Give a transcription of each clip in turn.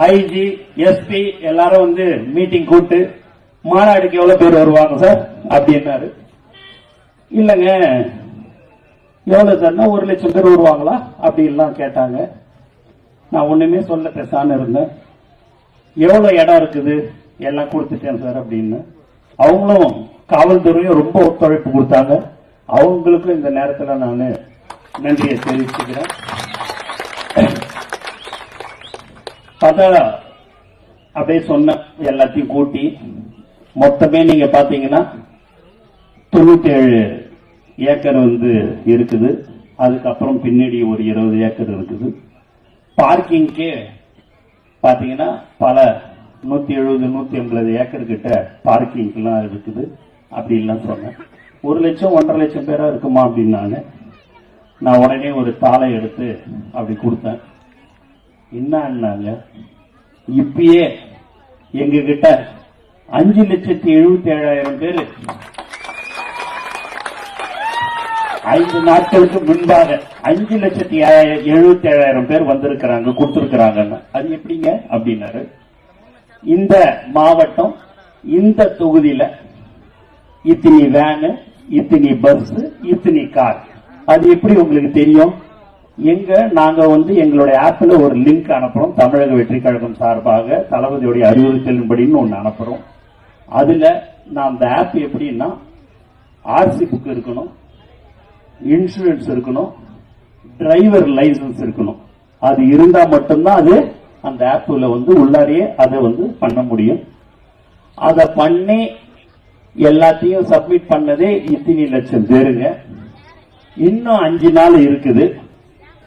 IG SP எல்லாரும் வந்து meeting கூட்டு மாநாடுக்கு எவ்வளவு பேர் வருவாங்க சார் அப்படின்னாரு. இல்லங்க எவ்வளவு சார்னா 1,00,000 பேர் வருவாங்களா அப்படின்லாம் கேட்டாங்க. நான் ஒண்ணுமே சொல்ல பேசான்னு இருந்தேன். எவ்வளவு இடம் இருக்குது எல்லாம் கொடுத்துட்டேன் சார் அப்படின்னு. அவங்களும் காவல்துறையும் ரொம்ப ஒத்துழைப்பு கொடுத்தாங்க. அவங்களுக்கும் இந்த நேரத்தில் நான் நன்றியை தெரிவிச்சுக்கிறேன். பார்த்தா அப்படியே சொன்ன எல்லாத்தையும் கூட்டி மொத்தமே நீங்க பாத்தீங்கன்னா 97 ஏக்கர் வந்து இருக்குது. அதுக்கப்புறம் பின்னாடி ஒரு 20 ஏக்கர் இருக்குது. பார்க்கிங்கே பாத்தீங்கன்னா பல 170 180 ஏக்கர் கிட்ட பார்க்கிங் எல்லாம் இருக்குது அப்படின்லாம் சொன்னேன். 1,00,000 1,50,000 லட்சம் பேரா இருக்குமா அப்படின்னாங்க. நான் உடனே ஒரு தாளை எடுத்து அப்படி கொடுத்தேன். என்னன்னாங்க, இப்பயே எங்க கிட்ட 5,77,000 பேரு 5 நாட்களுக்கு முன்பாக 5,77,000 பேர் வந்திருக்கிறாங்க கொடுத்திருக்கிறாங்க. அது எப்படிங்க அப்படின்னாரு. இந்த மாவட்டம் இந்த தொகுதியில இத்தனை வேனு இத்தனை பஸ் இத்தனை கார் அது எப்படி உங்களுக்கு தெரியும்? நாங்க வந்து எங்களுடைய ஆப்ல ஒரு லிங்க் அனுப்புறோம். தமிழக வெற்றி கழகம் சார்பாக தளபதியுடைய அறிவுறுத்தலின்படின்னு ஒன்னு அனுப்புறோம். அதுல நான் அந்த ஆப் எப்படின்னா ஆர்சி புக் இருக்கணும், இன்சூரன்ஸ் இருக்கணும், டிரைவர் லைசன்ஸ் இருக்கணும். அது இருந்தா மட்டும்தான் அது அந்த ஆப்ல வந்து உள்ளாரியே அதை வந்து பண்ண முடியும். அதை பண்ணி எல்லாத்தையும் சப்மிட் பண்ணதே இத்தனை லட்சம் பேருங்க. இன்னும் 5 நாள் இருக்குது.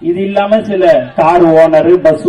இது இல்லாம சில கார் ஓனர் பஸ்